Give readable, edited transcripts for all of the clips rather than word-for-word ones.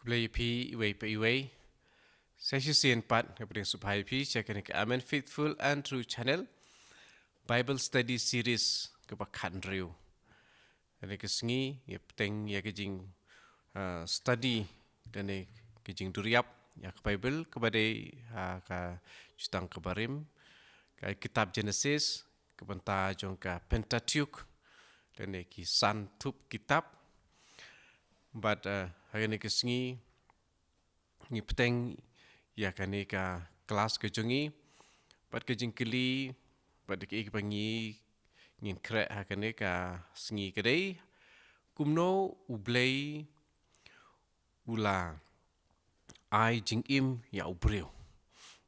Play P Iway Pa Iway. Saya sian pat kepada supaya P cakap ke Amen Faithful and True Channel Bible Study Series kepakan riu. Ada kesengi ya peteng ya kejing study dan kejing duriap ya ke Bible kepada ka justang kebarim ka kitab Genesis kebenta jong ka Pentateuch dan ki santup kitab. But hari ni kesengi ni peteng ya kani ka kelas kejongi pat kejing keli pat deki pangi ngin krek ha kani ka sengi kedai kumno ublei ula ai jing im ya ubreu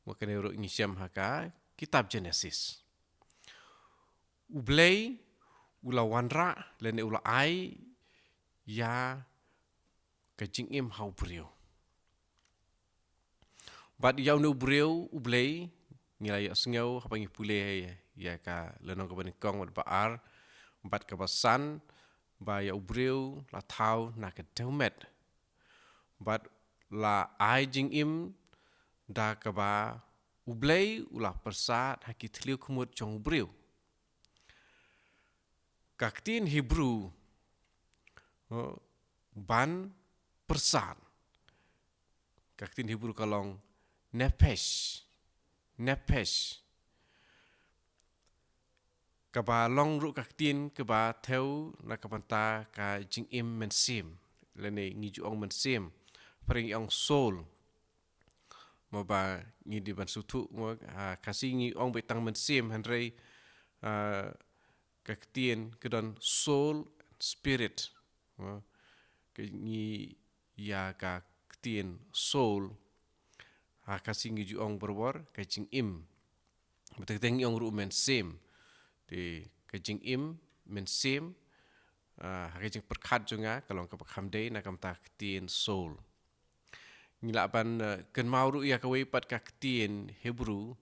wakane ro ngisiam haka kitab Genesis ublei ula wanra lene ula ai ya kejing im ha ubreu But yau no breu ublei ngilai asngau hapangi pule ya ka lenong ka banikong wat baar bat ka basan ba ya ubreu la thau na ka teumet but la ai jing im da ka ba ublei ula persat haki thliu khumut jong ubreu kaktin Hebrew ban persat kaktin Hebrew kalong Nefesh. Kaba long ru kaktin kaba theo na kapanta ka jing im mensim. Lene ngiju ong mensim. Pering ong soul. Maba ngidi ban sutu mo kasi ngi ong betang mensim hanrei kaktin kedon soul spirit. Ngi ya kaktin soul kasi ngiju ong berwar ka jing im. Betek ong ru mensim. Di kejing im mensim kejing perkat juga kalau ke pekhamdei nak kamta ketien soul ngila ban ken mauru ya kawai pat ka ketien Hebrew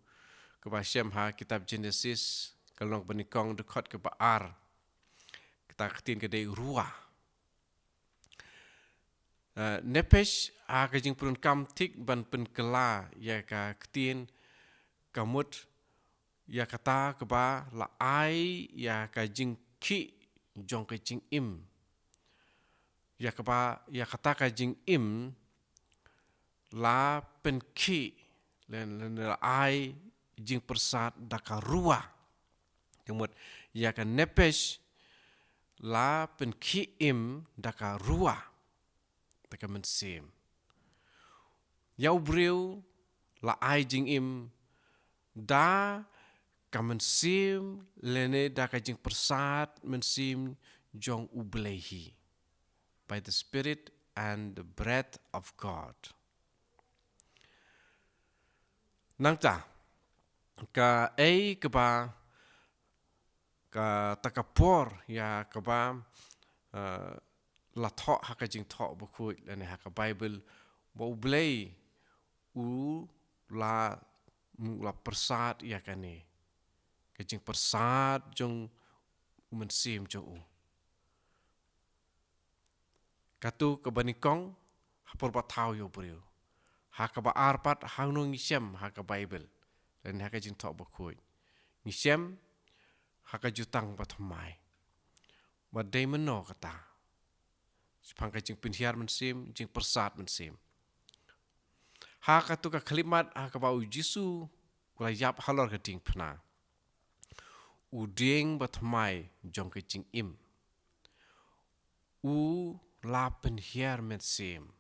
ke basyam ha kitab Genesis kalau benikong dekat ke baar kita ketien ke dei ruah Nepesh kejing purun kam tik ban penkela ya ka ketien kamut ya kata keba la ai ya ka jing ki jong ka jing im ya keba ya kata ka jing im la pen ki len la ai jing persat da ka ruah kemut ya ka nepesh la pen ki im da ka ruah da ka mensim ya ubreu la ai jing im da Kamensim lene da kajing persat mensim jong ublehi by the spirit and the breath of God. Nangta ka keba ka takapor ya keba la thok ha kajing thok bukut lene ha ka Bible bo ublei u la persat ya kane kejing persat jong mensim jong u. Katu kebanikong hapor batau yo brio. Ha ka ba arpat hang no ngisem ha ka Bible. Dan ha ka jing tok bakoi. Ngisem ha ka jutang batmai. Badai meno kata. Sepang ka jing pinhiar mensim, jing persat mensim. Ha ka tu ka kalimat ha ka ba ujisu kula yap halor ka ding pna. Uding batmai jong ke jing im. U la penhiar mensim.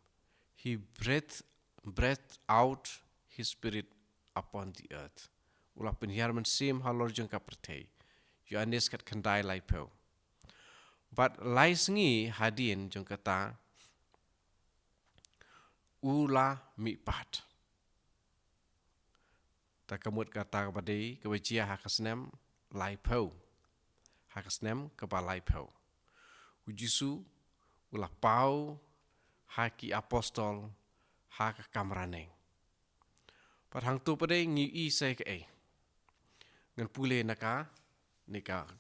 He breathed out his spirit upon the earth. Ula penhiar mensim halor jong ka pertei. Yohanes kat kendai lai peu. But lai sengi hadin jong kata ula mipat. Takamut kata kabadai kewajia hakasnem lai peu. Hakasnem keba lai peu. Ujisu ula pau haki apostol haka kamraneng. Pat hang tu padai ngi i sai ke ngan pule naka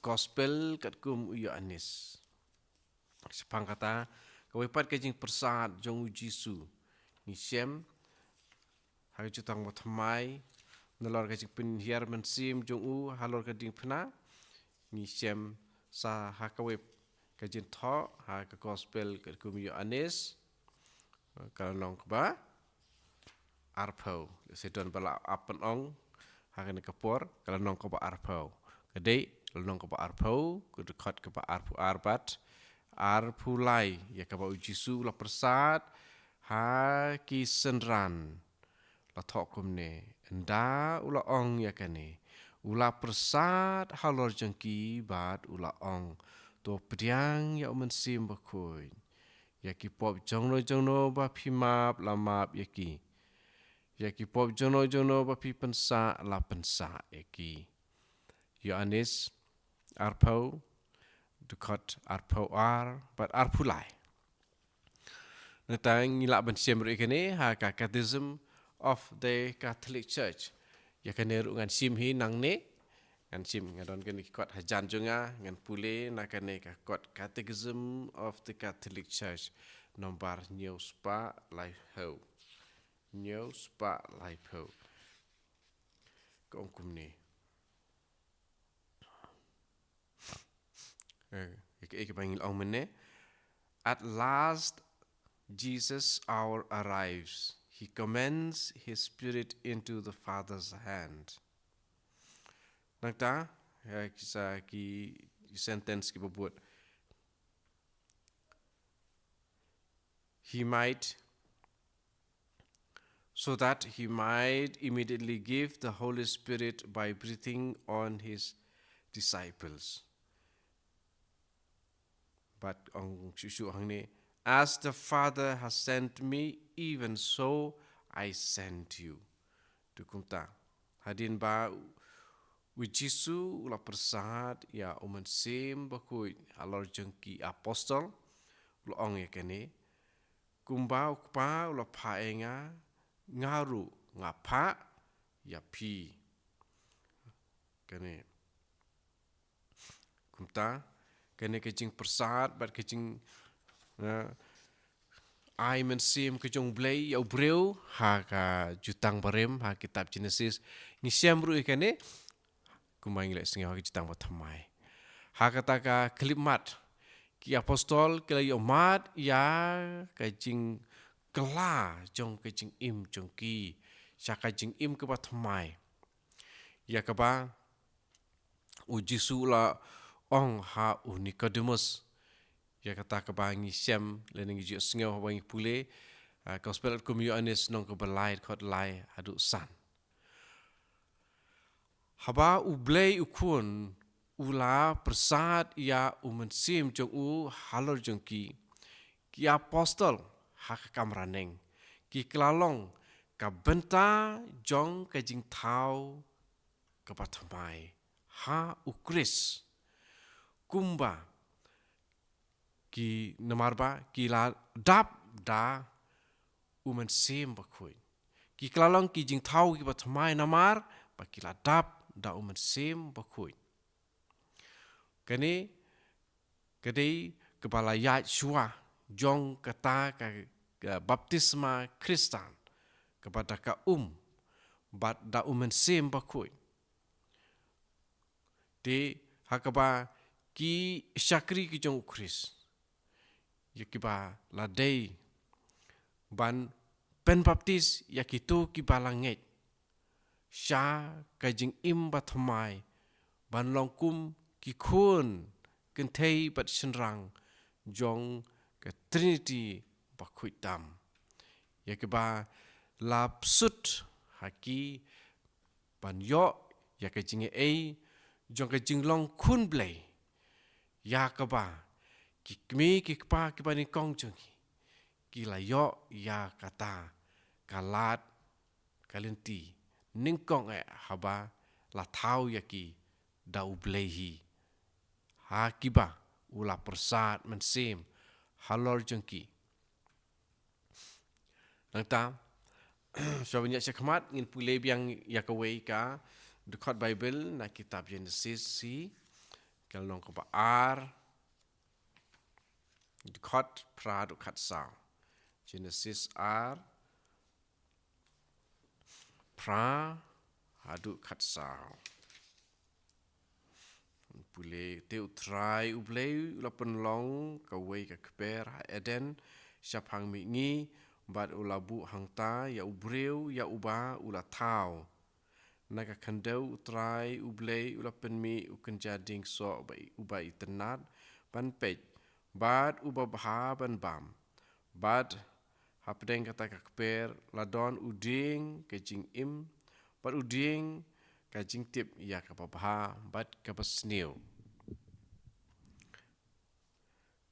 gospel kat kum Yohanes. Sepang kata kawai pat kajing persat jong Ujisu ni siem ha jutang mo thamai nalor ka jing pin hiar man sim jong u halor ka ding phna ni siem sa ha ka web ka jin tho ha ka gospel ka kum yo anis ka long ba arpau se don bala apan ong ha ka kapor ka long ka ba arpau ka dei long ka ba arpau ku dekat ka ba arpu arbat arpulai ya ka ba ujisu la persat ha ki senran la thok kum ne enda ula ong ya ka ne ula persat halor jengki bat ula ong to priang ya men sim ba khoi ya ki pop jongno ba phimap lamap ya ki pop jongno ba pi pensa la pensa ya ki Yohanes arpau dekat arpau bat arpulai natang ngila ban siam ru ikene ha ka catechism of the Catholic Church ya kan ru ngan sim hi nang ne ngan sim ngadon kan kot hajan junga ngan pule na kan ka kot catechism of the Catholic Church nomor new spa life ho ko kum ni ik bangil ong mene at last Jesus our arrives. He commends his spirit into the Father's hand. Nagta, kisah ki sentence ki berbuat. So that he might immediately give the Holy Spirit by breathing on his disciples. But on Shushu Hangne, as the Father has sent me, even so I send you. Dukumta. Hadin ba Wijisu ula persat ya uman sim bakui alor jengki apostol ula ong ya kene kumba ukpa ula paenga ngaru ngapa ya pi kene kumta kene kejing persat bat kejing ai men sim kejong blay ya breu ha ka jutang barem ha kitab Genesis ni siam ru ikane kumai ngilek sengah ki jutang bathamai ha kata ka klimat ki apostol kila yo mat ya kejing kela jong kejing im jong ki sya kejing im ke bathamai ya ka ba ujisu la ong ha Nicodemus ya kata ka ba ngi siam le ngi ju sengah ba ngi pule gospel kum yo anis nong ke belai khot lai adu san haba ublei ukun ula persat ya umensim jong u halor jong ki apostol hak kamraneng ki klalong ka benta jong ka jing thau ka pathamai ha ukris kumba ki namarba ki la dap da umensim bakhui ki klalong ki jing thau ki pathamai namar ba ki la dap da uman sim bakui. Kani kadai kepala yat shua jong kata ka baptisma Kristan kepada ka bat da uman sim bakui. Di hakaba ki syakri ki jong Kris. Yakiba ladei ban pen baptis yakitu ki balanget. Sya kajing im bathamai ban longkum ki khun kentei bat shenrang jong ke Trinity bakhuitam ya ke ba lapsut haki ban yo ya kajing jong kajing long kun blei ya ke ba ki kmi ki pa ki ban kong jong ki la yo ya kata kalat kalenti ningkong haba la thau yaki dau blehi ha kiba ula persat mensim halor jengki nangta syawanya syakmat ngin pule biang yakawei ka dekat Bible na kitab Genesis si kalong ko ar dekat pra dekat sa Genesis ar pra hadu kat sao. Pule teu try ublei ulapan long kawai ka keper ha eden siap hang mi ngi bat ulabu hang ta ya ubreu ya uba ula tau. Naga kandau try ublei ulapan mi ukan jading so bai uba itenat ban pej bat uba baha ban bam. Bat hapdeng kata ka keper ladon uding kejing im bat uding kajing tip ya kapabaha bat kapasneu.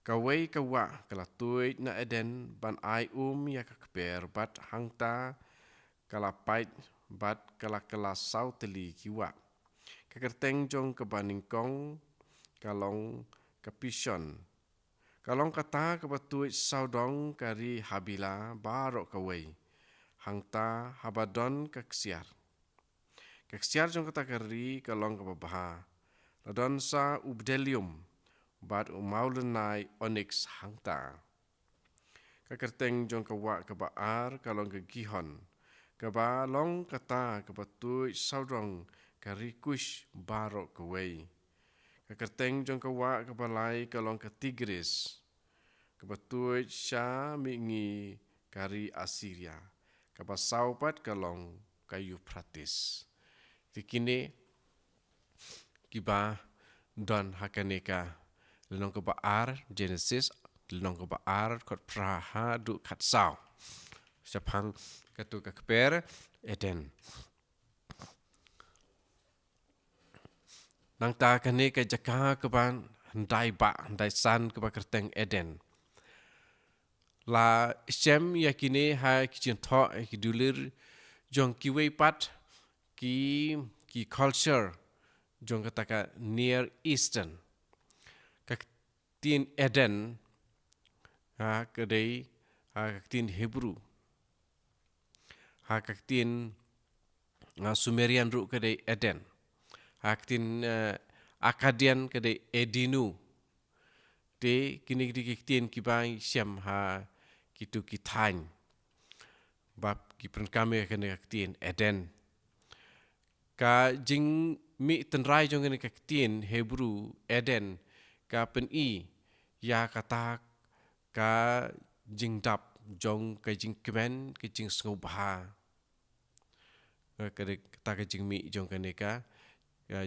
Kawai kawa kalatui na eden ban ai ya kakper bat hangta kalapait bat kala sauteli kiwa. Kakerteng jong kebaningkong kalong kapison. Kalong kata kabatui saudong kari habila barok kawai. Hangta habadon kaksiar. Kaksiar jong kata kari kalong kapabaha. Ladon sa ubdelium. Bat umaulenai onyx hangta. Kakerteng jong kawa kabaar kalong kegihon. Kaba long kata kabatui saudong karikush barok kawai. Kakerteng jong kawa kabalai kalong ketigris. Kabatui sya mingi kari Asiria. Kabasaupat kalong kayu pratis. Tikini kiba don hakaneka. Lenong ke baar Genesis, lenong ke baar kot praha du kat sao. Sepang katu kakper Eden. Nang ta kani ke jaka ke ban handai san ke kerteng Eden. La Shem yakini ha kijin tho ki dulir jong kiwei pat ki culture jong kataka Near Eastern. Tin Eden ha kedai ha tin Hebrew ha tin Sumerian ru kedai Eden ha tin Akkadian kedai Edinu de kini tin kibai Shem ha kitu kitain bab kipren kami kene tin Eden ka jing mi tenrai jong kene tin Hebrew Eden ka pen ya kata ka jing dap jong ka jing kemen ka jing sngobha ka kata ka jing mi jong ka neka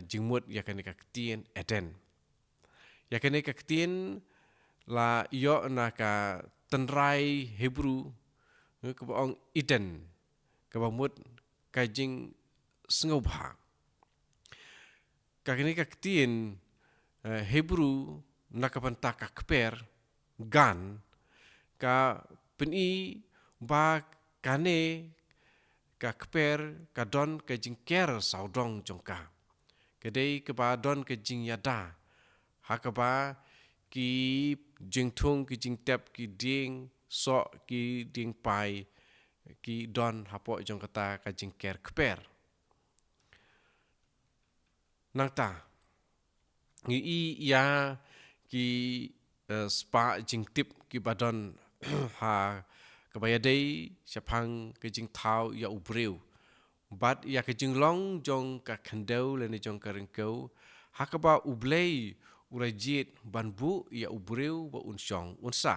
jing mut ya ka neka tien Eden ya ka neka tien la yo na ka tenrai Hebrew ka ong Eden ka mut ka jing sngobha ka neka tien Hebrew nakapanta ka kper gan ka peni ba kane ka kper ka don ka jingker saudong jongka kedai ka ba don ka jing yada hakaba ki jingtung ki jingtep ki ding so ki ding pai ki don hapo jong kata ka jingker kper nangta ngi ya ki spa jing tip ki badon ha kabayadei sepang ke jing thau ya ubreu bat ya ke jing long jong ka khandau le ni jong ka ringkau hakaba ublei urajit banbu ya ubreu ba unsyong unsa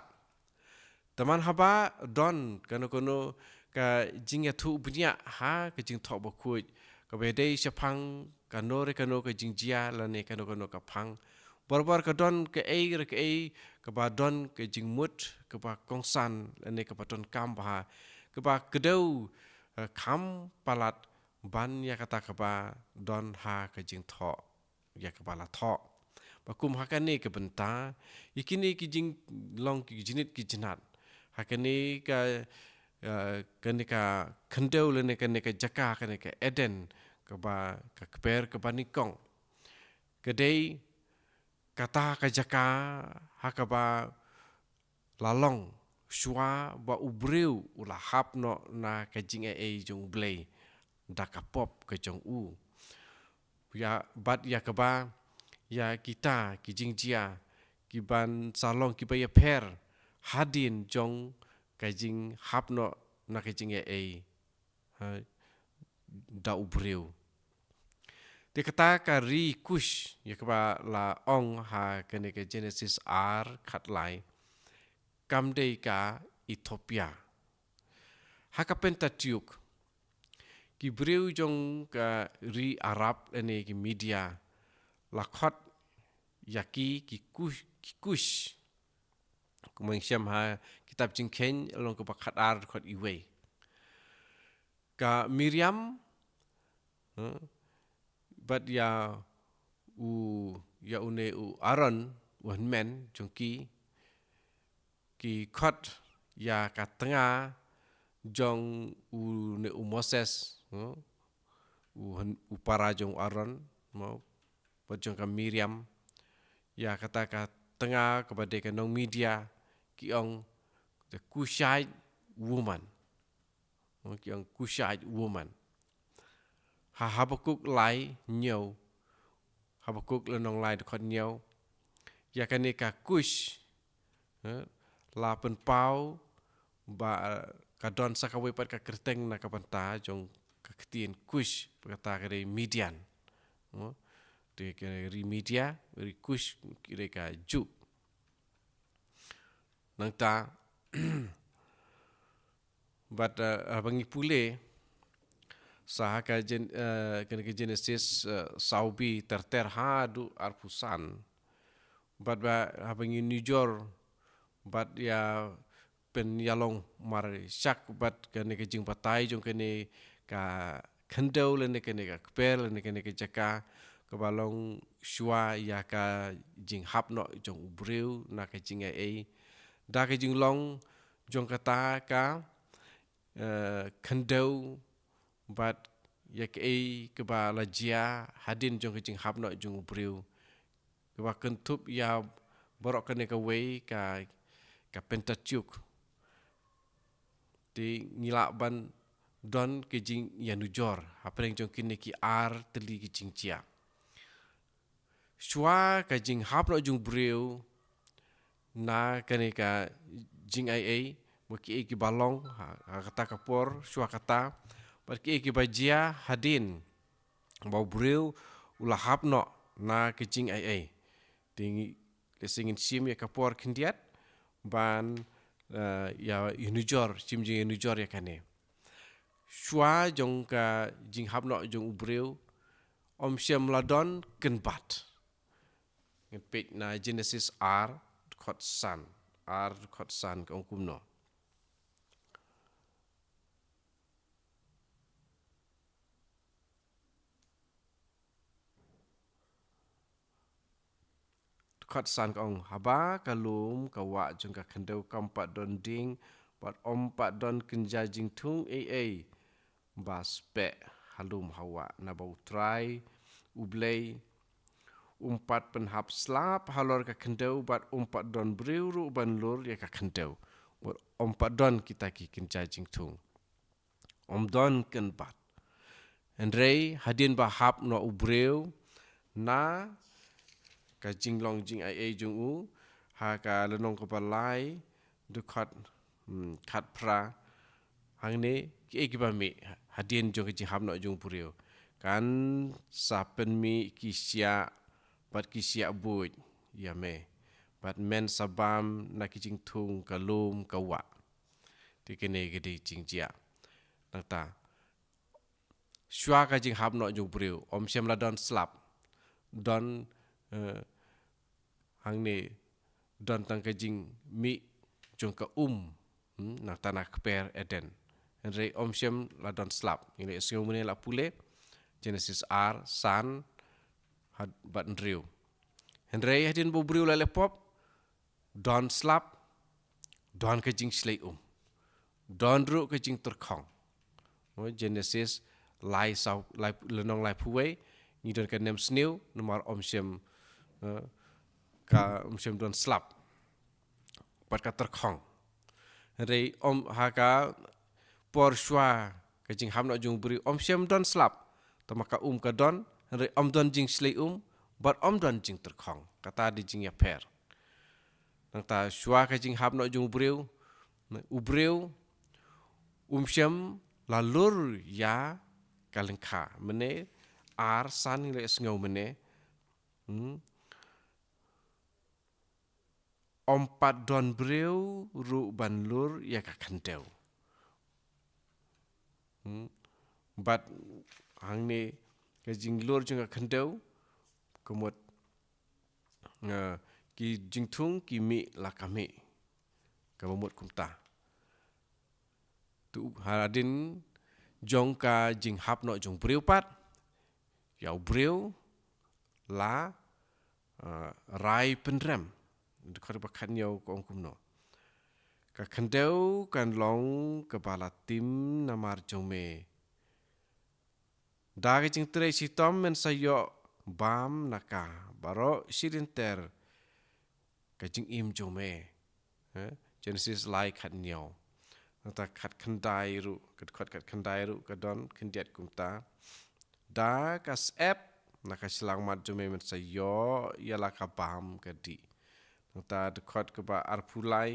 taman haba don kono ka jing ya thu bunya ha ke jing thau ba khuj kabayadei sepang kanore ka jing jia la ne kono ka phang Barbar ka don ke ei ke ba don ke jing mut ke ba kongsan ne ke ba don kam ba ke ba kedau kam palat ban ya kata ke ba don ha ke jing tho ya ke ba la tho ba kum ha ne ke benta ikini ki jing long ki jinit ki jinat ha ne ka kene ka khandau le ne ka jaka kene ka Eden ke ba ka kper ke ba nikong kedai kata kajaka hakaba lalong shua ba ubreu ula hapno na kajing jong blei da kapop ke jong u ya bat ya kaba ya kita kijing jia kiban salong kibaya per hadin jong kajing hapno na kajing da ubreu. Dia kata ka ri kush ya kaba la ong ha kene ke Genesis R khat lai kam dei ka Ethiopia. Ha ka Pentateuch ki breu jong ka ri Arab ene ki media la khat yaki ki kush kumang syam ha kitab jingken long ka khat ar khat iwe. Ka Miriam but ya une Aaron wan men jongki ki khat ya ka tengah jong ne Moses para jong Aaron mau jong ka Miriam ya kata ka tengah kepada ka nong media ki ong the Cushite woman. Ki ong Cushite woman. Habakuk lai nhau Habakuk lenong lai dekat nhau ya kane ka Cush la pen pau ba ka don sakawe pat ka kerteng na ka panta jong ka ketien Cush kata ka Midian de ka ri media ri Cush kire ka ju nang ta but abangi pule saha ka Genesis saubi terter hadu arpusan but abangi nijor but ya pen yalong mar syak but kene ke jing patai jong kene ka khendau le kene ka kpel le kene ke jaka ka balong shua ya ka jing hap no jong ubreu na ka jing ai da ka jing long jong kata ka khendau but ya ke ba la jia hadin jong ke jing hap no jong ubreu ke ba kentup ya borok kene ka wei ka Pentateuch di ngilak ban don ke jing ya nujor apreng jong kini ki ar teli ki jing cia shua ka jing hap no jong breu na kene ka jing ai mo ki balong kata kapor shua kata par ki bajia hadin bau breu ula hap no na ke jing ai tingi lesingin sim ya kapor kendiat ban ya nujor sim jing nujor ya kane shua jong ka jing hap no jong ubreu om syam ladon kenbat ngepit na Genesis R khot san ka ong kumno khot san ka ong haba kalum ka wa jong ka khendau kampat don ding pat om pat don kenja jing tung ai bas pe halum hawa na bau try ublei umpat penhap slap halor ka khendau bat umpat don breuru ban lur ya ka khendau umpat don kita ki kenja jing tung om don ken bat Andrei hadin ba hap no ubreu na ka jinglong jing ai jung u ha ka lenong ko balai du khat pra hang ne ki ba mi hadin jong ki hap no jung pureu kan sapen mi ki sia pat ki sia buj ya me pat men sabam na ki jing tung ka lum ka wa ti kene gedi jing jia ta shua ka jing hap no jung pureu om syam la don slap don hang ne don tang ka jing mi jong ka na tanah kper Eden Henry om syam la don slap ini siu mene la pule Genesis R san had bat ndriu Henry hadin bo briu la lepop don slap don ka jing slei don ru ka jing terkhong Genesis lai sau lai lenong lai puwe ni don ka nem sniu nomor om syam ka syam don slap pat ka terkhong rei om haka por shwa ka jing ham no jung bri om syam don slap tamaka ka don rei om don jing slei bat om don jing terkhong kata di jing ya per nang ta shwa ka jing ham no jung breu ubreu syam la lur ya kalengka mene ar san le sngau mene ompat don breu ru ban lur ya ka khandeu bat hang ne ka jing lur jung ka khandeu kumut ki jing thung ki mi la kami ka mut kumta tu haradin jong ka jing hap no jong breu pat yau breu la rai pendrem khar ba khan yau ko kum no ka khandeu kan long ka bala tim namar jong me da ka jing tre si tom men sayo bam naka baro sirinter ka jing im jong me Genesis lai khat nyau ta khat khandai ru khat khandai ru ka don khandiat kumta da ka sep naka silang mat jong me men sayo yala ka bam ka di ta dekat ke ba arpulai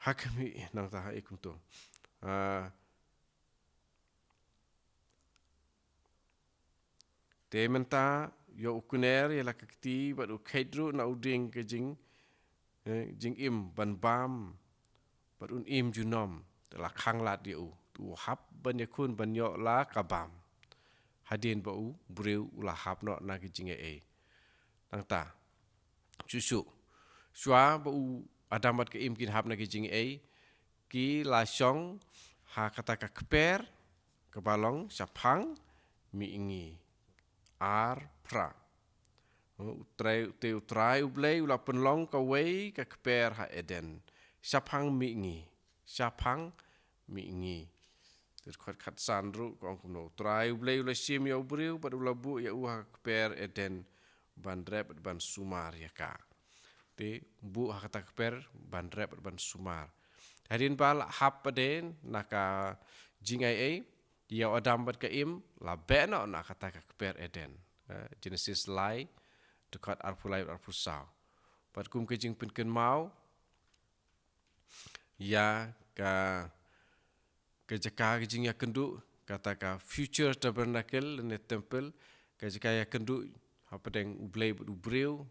hakami nang ta ikum tu te menta yo ukuner yala kakti bat ukaidru na uding ke jing im ban bam bat un im junom la khang lat yu tu hap ban yakun ban yo la kabam hadin ba u breu la hap no na ke jing e nang ta susu shwa ba u adamat ke im kin hap na ke jing e ki la shong ha kata ka kper ke balong sapang mi ingi ar pra utrai ublei ula penlong ka wei ka kper ha eden sapang mi ingi terkhat khat san ru kong kuno utrai ublei ula sim ya ubriu bad ula bu ya u ha kper eden ban rep ban sumar ya ka te bu ha kata kper ban rep ban sumar hadin bal hap paden naka jingai e dia adam bat ka im la bena na kata ka kper eden Genesis lai dekat arpulai arpusau pat kum ke jing pen mau ya ka jaka ke jing ya kendu kata ka future tabernacle ne temple ka jaka ya kendu apa deng ublei bu breu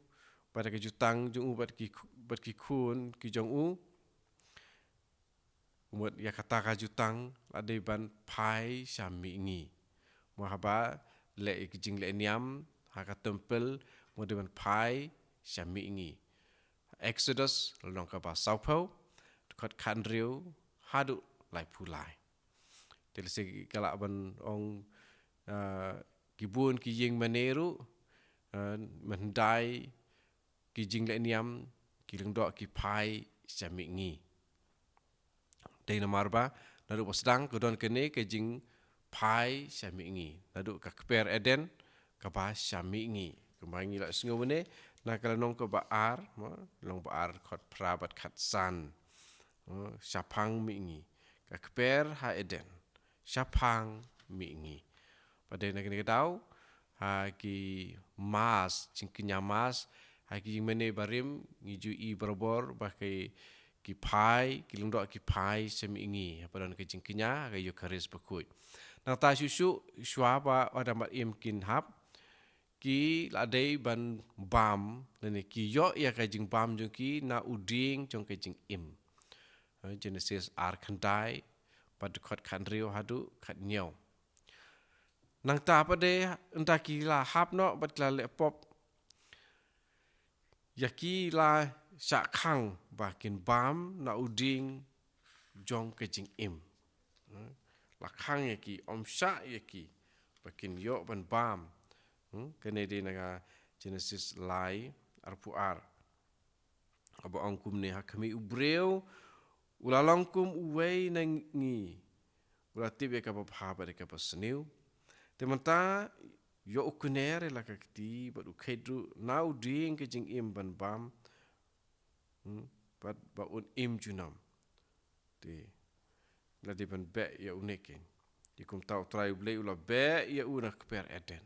pada ke jutang jung bat ki kun ki jong u mut ya kata ka jutang ade ban pai sami ngi mahaba le ki jing le niam ha ka temple mut ban pai sami ngi Exodus long ka ba saupau khat khan riu hadu lai pulai tel se kala ban ong kibun ki ying maneru mendai ki jing le niam ki leng do ki pai sami ngi dei na marba nadu pasdang kodon kene ke jing pai sami ngi nadu ka kper eden ka ba sami ngi kemangi la sngo ne na kala nong ko ba ar long ba ar khot prabat khat san sapang mi ngi ka kper ha eden sapang mi ngi pada na kene dau ha ki mas cingkinya mas ha ki mene barim ngiju i berbor ba ki pai ki lungdo ki pai semi ngi pada na cingkinya ga yo karis bakui nang ta susu swaba ada mat im kin hap ki ladei ban bam ne ki yo ya ka jing bam jong ki na uding jong ka jing im Genesis ar khandai pad khot khan riu hadu khat nyau nang ta pa de enta ki la hap no bat la le pop yaki la sha khang ba kin bam na uding jong ka jing im la khang yaki om sha yaki ba kin yo ban bam kene de na Genesis lai arpu ar abo angkum ne hakami ubreu ula longkum uwei na ngi ula tibe ka pa ba de ka pa sniu temanta yo ukunere la kakti but ukedru now doing ke jing im ban bam but ba un im junam te la de ban be ya unekin dikum tau try ble ula be ya una kper eden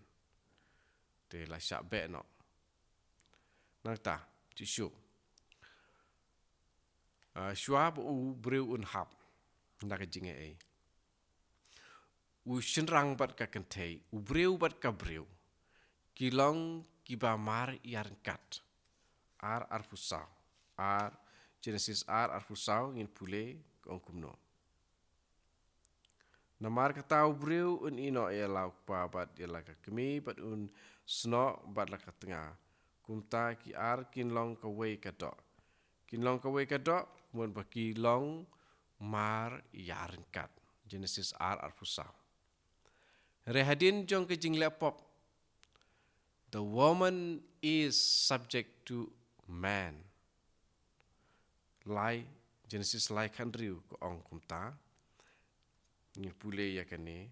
te la sha be no nang ta ti shu shwa bu breu un hap na ka jing e Shinrang bat ka kentei, ubreu bat ka breu. Kilong kiba mar yarnkat. Ar fusau. Genesis ar fusau ngin pule kong kumno. Namar kata ubreu un ino lau pa bat yala ka kemi bat un sno bat la ka tengah. Kumta ki ar kinlong ka wei ka dok. Kinlong ka wei ka dok, mun ba kilong mar yarnkat. Genesis ar fusau. Rehadin jong ke jing lepop. The woman is subject to man. Lai Genesis lai khandriu ko ong kumta. Ni pule ya kane.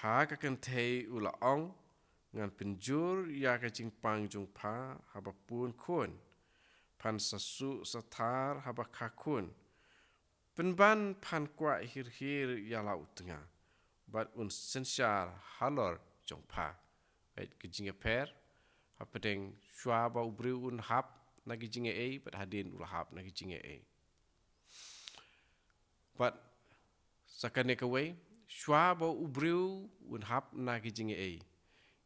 Ha ka kan thei ula ong ngan penjur ya ka jing pang jung pa haba pun kun. Pan sasu satar haba kakun. Penban pan kwa hir ya lau tengah. But un sensyar halor jong pa. Baik kejinga per. Apa deng shua ba ubriu un hap nagi jinga e. But hadin ula hap nagi jinga e. But sakane kawai. Shua ba ubriu un hap nagi jinga e.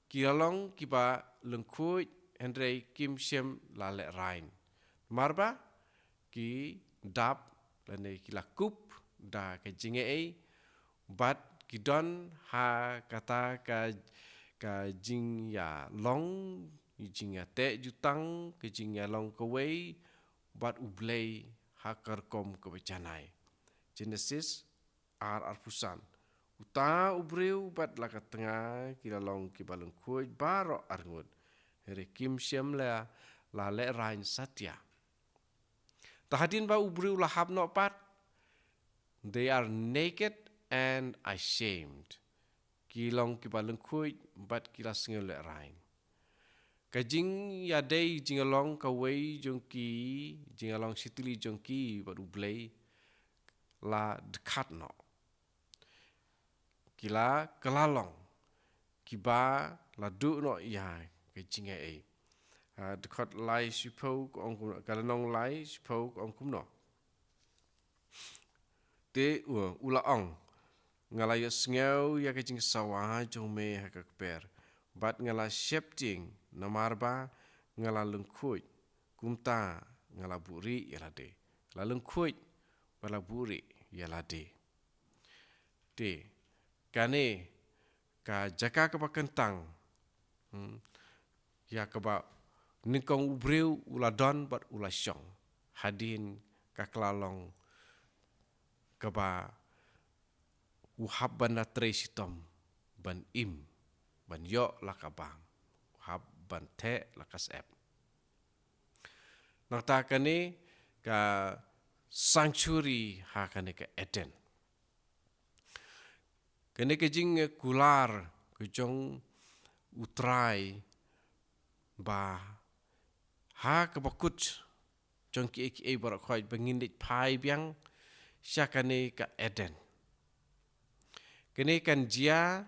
Kialong kiba lengkuj Henry Kim Shem lale rain. Marba ki dap lane kila kup da ke jinga e. But kidon ha kata ka jing ya long jing ya te jutang ke jing ya long kawai bat ublei ha karkom ke becanai. Genesis ar fusan. Uta ubreu bat laka tengah kila long ki balung kuj baro arngut. Here Kim Shem la le rain satya. Tahadin ba ubreu lahap no pat. They are naked and ashamed. Kilong kibaleng kuj bat kila sengel le rain. Kajing ya day jingalong kawai jongki jingalong situli jongki bat ublei la dekat no. Kila kelalong kiba la du no ya kajing e. Dekat lai sipau ong kalanong lai sipau ong kumno. Te ula ong ngalaya sengau ya kajing sawah jong me hakakper. Bat ngala shepting namarba ngala lengkuj kumta ngala buri yalade. La lengkuj bala buri yalade. Te kane ka jaka kaba kentang. Ya kaba ningkong ubreu ula don bat ula syong. Hadin kaklalong kaba uhab banda tresitom ban im ban yo lakabang uhab ban te lakas ep. Nakta kane ka sanctuary ha kane ka Eden. Kane ke jing kular ke jong utrai ba ha ke bakut jong ki barak khoi bangindit pai biang syakane ka Eden. Kene kan jia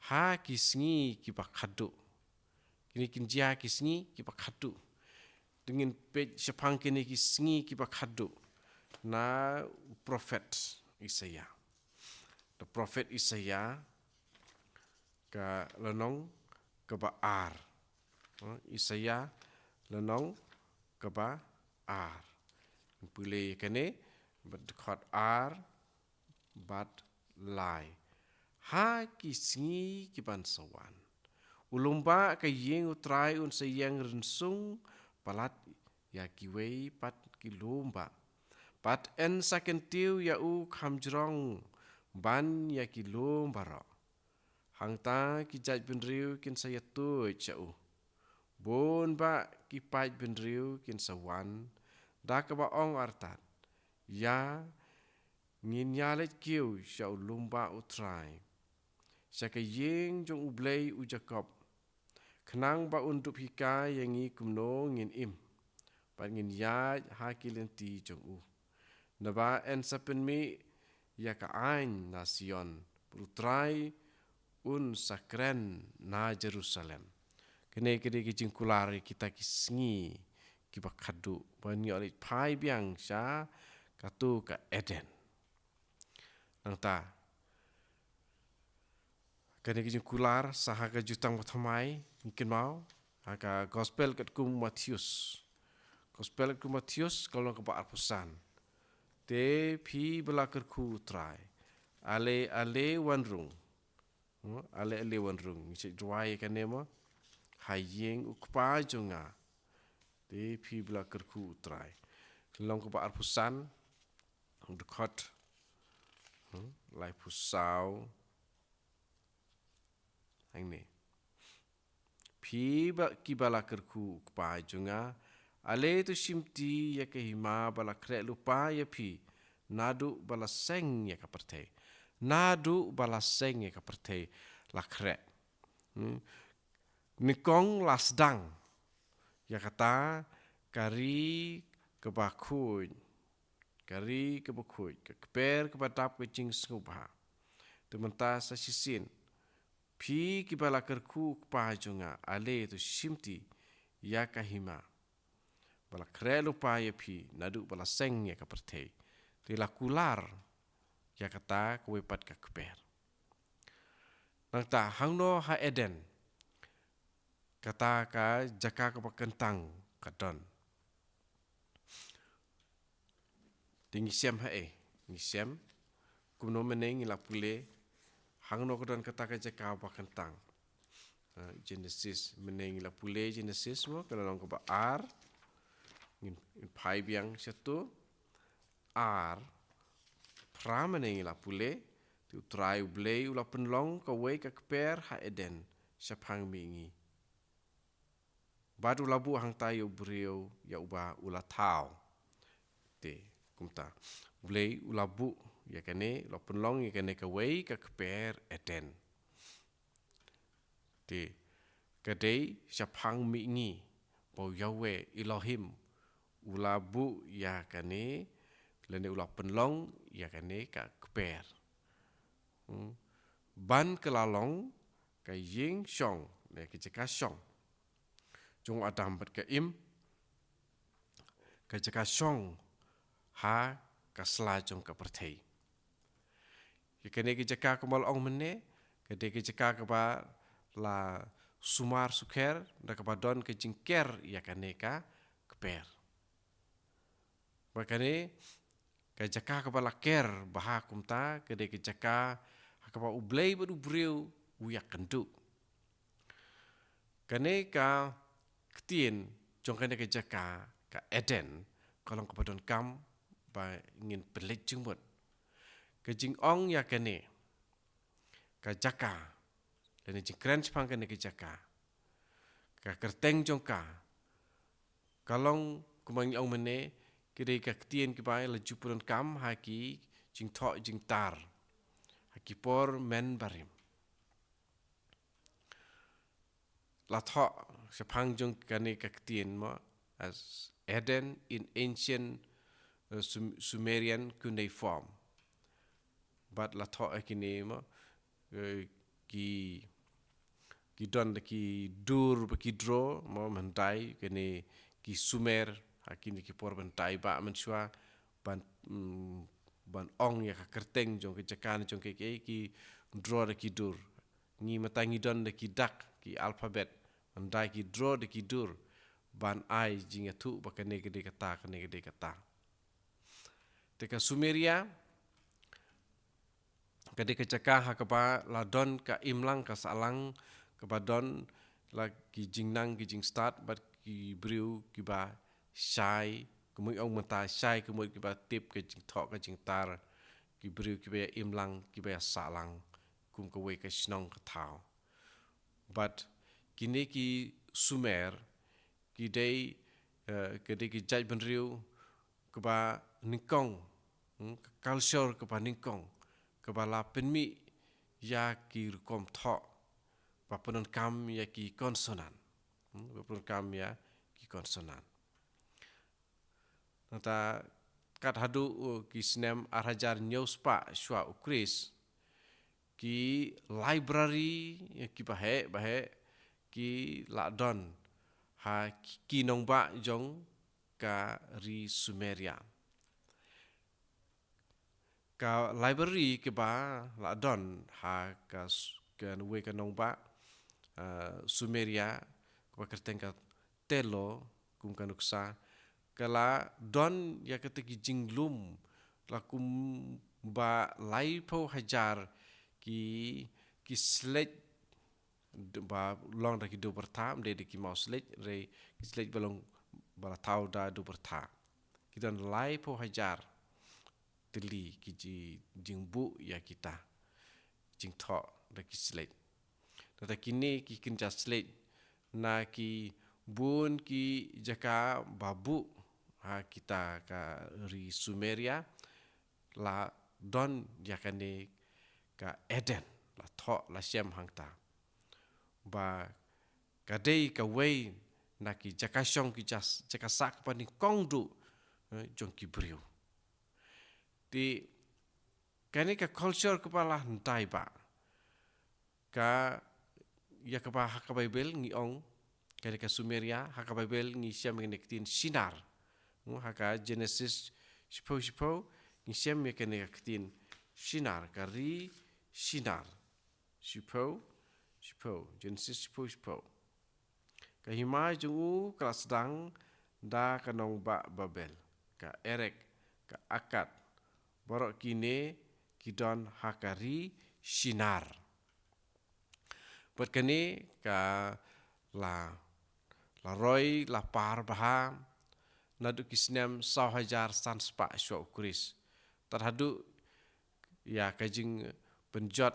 ha kisngi ki bakadu. Kene kin jia kisngi ki bakadu. Dengan pej sepang kene kisngi ki bakadu. Na prophet Isaiah. The prophet Isaiah ka lenong ke baar. Isaiah lenong ke baar. Pulih kene berdekat ar bat lai. Ha kisngi ki ban sawan. Ulumba ka yeng utrai un sayang rensung palat ya kiwei pat kilumba. Pat en sakentiu ya u kamjrong ban ya kilumba ro. Hangta ki jaj benriu kin saya tu chau. Bon ba ki paj benriu kin sawan. Da ka ba ong artat. Ya ngin yalet kiu syau lumba utrai. Syaka yeng jong ublei u Jacob. Kenang ba undup hika yang ngi kumno ngin im. Ba ngin yaj hakilenti jong u. Naba en sapen mi ya ka ain nasion. Utrai un sakren na Jerusalem. Kene kene kijing kulari kita kisngi kiba kadu. Bani olit pai biang sya katu ka Eden. Nang ta Kani kijing kular sahaga jutang matamai mungkin mau haka gospel kat ku Matius. Gospel kat ku Matius kalau ke arpusan. Te pi belakar ku try. Ale wanrung. Ale wanrung. Ngicik duai kan mo. Hayeng ukpa jonga. Te pi belakar ku try. Long ke arpusan dekat lai pusau. Ini. Pi kibala kerku kepa junga. Ale tu simti ya kehima bala krek lupa ya pi. Nadu bala seng ya kaperte. Nadu bala seng ya kaperte la krek. Nikong lasdang. Ya kata kari kebakuj. Kari kebakuj. Keper kebadap kecing sengubah. Tementah sa sisin. Pi kibala kerku kepa junga ale tu simti ya kahima. Bala krelu pa ya pi nadu bala seng ya kaperte. Tila kular ya kata kewepat ka keper. Nang ta hangno ha Eden. Kata ka jaka ka kentang kadon. Tinggi siam ha ngisem kuno meneng ila pule hangno kadon kata ka jaka ka kentang. Genesis meneng ila pule Genesis mo kalau long ka ar in pai biang satu ar pra meneng ila pule tu try blay ula penlong ka we ka keper ha Eden sapang mingi. Badu labu hang tayo brio ya uba ula tau. Te kumta. Blay ula bu ya kene ula penlong ya kene ka we ka keper Eden. Te kadai sapang mingi bau Yahweh Elohim ula bu ya kane lene ula penlong ya kane ka keper. Ban kelalong ka ying syong le keceka syong. Jong adam bat ka im keceka syong ha ka selajong ka pertei. Ya kane keceka kemal ong mene kade keceka ka ba la sumar suker da ka badon ke jingker ya kane ka keper. Makane keceka ka bala ker baha kumta kade keceka hakapa ublay badu breu uyak kendu. Kane ka ketien jong kane keceka ka Eden kolong kepadon kam ba ingin pelit jengmut. Kejing ong ya kane ka jaka dan jing keren sepang kane keceka ka kerteng jong ka kalong kumang ong mene kede ka ketien ki bai la jupurun kam haki jing tok jing tar haki por men barim. La tok sepang jong kane ka ketien mo as Eden in ancient Sumerian cuneiform. But la tok akini mo ki don ki dur ki dro mo mentai kene ki Sumer hakini ki por mentai ba mensua ban ong ya ka kerteng jong ke jakan jong ke ki dro de ki dur ngi matangi don de ki dak ki alphabet mentai ki dro de ki dur ban ai jinga tu ba kene gede kata. Teka Sumeria kade kecaka hakapa ladon ka imlang ka salang kepadon la ki jingnang ki jing start bat ki briu ki ba shai kemui ong mata shai kemui ki ba tip ke jing tok ke jing tar ki briu ki ba imlang ki ba salang kum ke we ke snong ka tau. But kini ki Sumer ki dei kede ki jai benriu ke ba ningkong culture ke ba ningkong ke ba la penmi ya ki rukom tok ba penon kam ya ki konsonan. Ba penon kam ya ki konsonan. Nata kat hadu ki sinem arhajar nyospa shwa ukris ki library ki bahe ki ladon ha ki nongba jong ka ri Sumeria. Ka library ke ba ladon ha ka kan we kan nong ba Sumeria ka kerteng ka telo kum kan uksa kala don ya keteki jinglum la kum ba lai po hajar ki sledge ba long da ki do bertam de ki mau sledge re ki sledge balong bala tau da do berta ki don lai po hajar teli ki jingbu ya kita jing tho da ki sledge tata kini ki kinja sledge na ki bun ki jaka babu ha kita ka ri Sumeria la don yakane ka Eden la tho la shem hangta ba kadei ka wei na ki jaka shong ki jaka sak pa ni kongdu jong ki brio ti kani ka culture kepala hentai ba ka ya ka ba haka Bible ngi ong kani ka Sumeria haka Bible ngi shem ngi tin sinar haka Genesis sipo ngi shem ya kani ka tin sinar kari sinar sipo Genesis sipo ka hima jungu ka sedang da kanong ba Babel ka Erek ka Akad borok kine kidon hakari sinar buat kani ka la roy la par baha nadu kisnem sau hajar sanspa syo kuris terhadu ya kajing penjot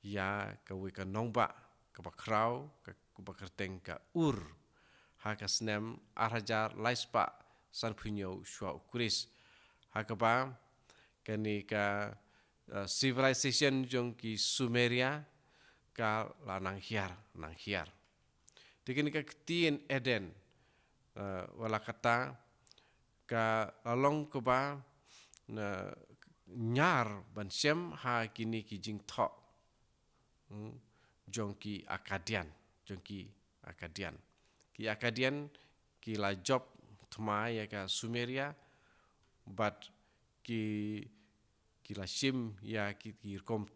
ya ka we ka nongba ka bakrau ka bakerteng ka ha ka snem arhajar laispa san punyo syo kuris ha ka ba kani ka civilization jong ki Sumeria ka lanang hiar dikini ka ketien Eden wala kata ka lalong ko ba na nyar ban shem ha kini ki jing tho jong ki Akadian ki la job thma ya ka Sumeria but ki la shim ya ki kom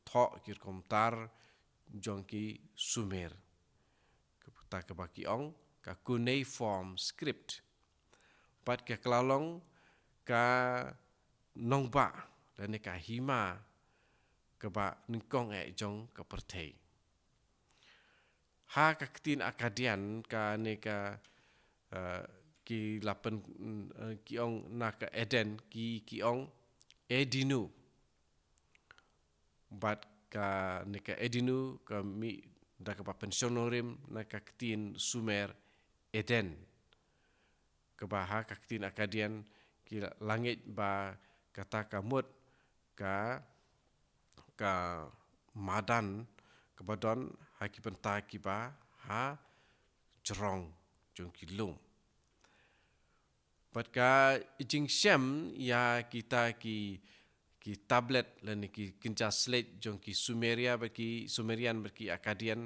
tho ki kom tar jong ki Sumer ta ka baki ong ka cuneiform script but ka klalong ka nongba dan ka hima ka ba ningkong jong ka pertei ha ka ketin Akadian ka ne ka ki lapen ki ong na ka Eden ki ong Edinu but ka ne ka Edinu ka mi da ka pensionorim na ka ketin Sumer Eden ka baha ka ketin Akadian ki langit ba kata ka mut ka madan ka badon ha ki penta ki ba ha cerong jong ki lum but ka jing shem ya kita ki tablet lan ki kinja slate jong ki Sumerian baki Akadian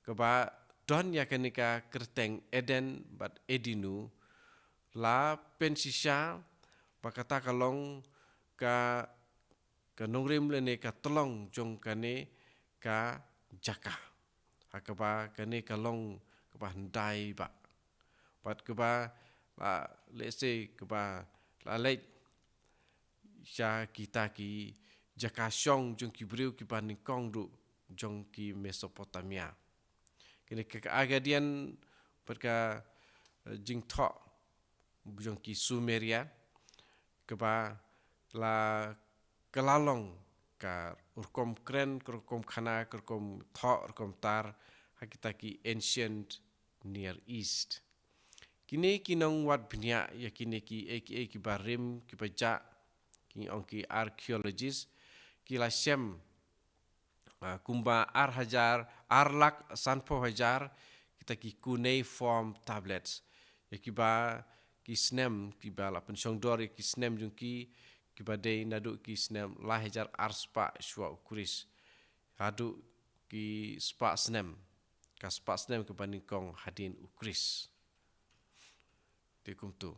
ka ba don ya kanika kerteng Eden but Edinu la pensisha pakata kalong ka nongrim lene ka tolong jong kane ka jaka hakaba kane kalong ka ba handai ba pat ka ba let's say ka ba la late sha kita ki jaka shong jong ki briu ki paning kong du jong ki Mesopotamia kini ka Agadian pat ka jing tho jong ki Sumeria ka ba la kelalong ka urkom kren urkom khana urkom tho urkom tar hakita ki ancient Near East kini kinong wat bnya ya kini ki barim ki baja ki ong ki archaeologist ki la shem kumba arlak sanpo hajar kita ki cuneiform tablets ya ki ba ki snem ki ba la pensiong dor ki snem jung ki ba dei nadu ki snem la hajar arspa shwa kuris hadu ki spa snem ke baningkong hadin ukris tikum tu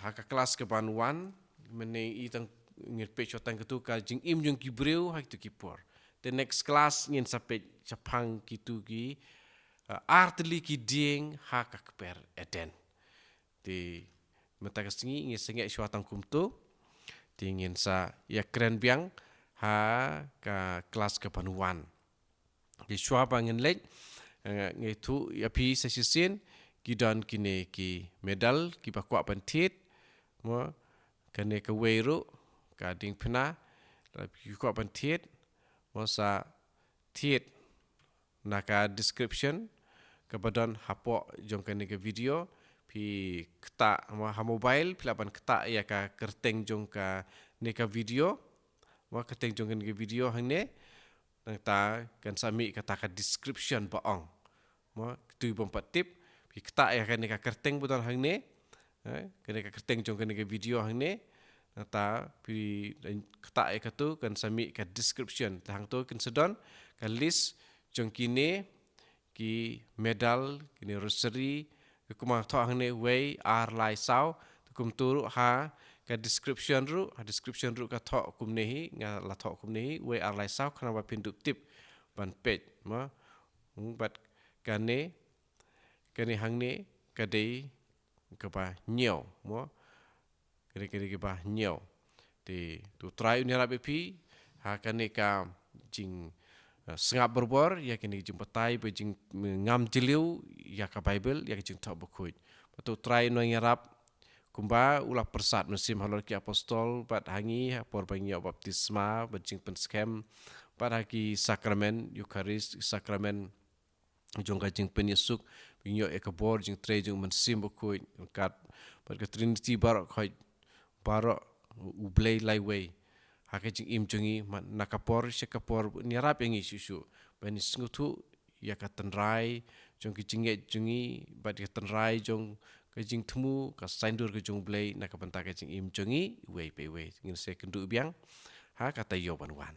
haka kelas ke banuan menei itang ngin pe chotan ketu ka jing im jong ki breu ha tu ki por. The next class ngin sapet chapang kitu ki artli ki ding ha ka per eden. Ti mata kasingi ngin sengek syuatang kumtu ti ngin sa ya keren biang ha ka kelas ke panuan. Di syua bangin lek ngitu ya pi sesisin kidan kini ki medal ki bakwa pantit mo kane ke weiru ka ding pena ki kwa pantit mo sa tit naka description ke badan hapo jong kane ke video pi keta mo ha mobile pilapan keta ya ka kerteng jong ka ne ka video mo kerteng jong kane ke video hangne nang ta kan sami kata ka description baong mo tu bompat tip pi keta ya kane ka kerteng badan hangne kane ka kerteng jong kane ke video hangne ta pi keta ya katu kan sami ka description tang tu kan sedon ka list jong kini ki medal kini rosary kuma tho hangne way ar lai sau kum turu ha ka description ru ka tho kum nehi nga la tho kum nehi way ar lai sau kana ba pindu tip ban page ma bat kane hangne kadei ka ba nyau mo kene ba nyau ti tu try ni rabe pi ha kane ka jing sengap berbor ya kini jing patai be jing ngam jeliu ya ka bible ya jing tho bukuj tu try no ngarap kumba ulah persat musim halor ki apostol bat hangi por bangi baptisma bat jing pen scam bat haki sakramen eucharist sakramen jong ka jing pen yesuk binyo e ka bor jing tre jing musim bukuj kat bat ka trinity barok khoi barok ublay laiway hake jing im jungi nakapor sekapor nyarap yang isu bani sengutu ya katenrai jong ki jinge jungi bat katenrai jong ka jing temu ka saindur ke jong blay nakapanta ka jing im jungi way pe way ngin se kendu biang ha kata yo ban wan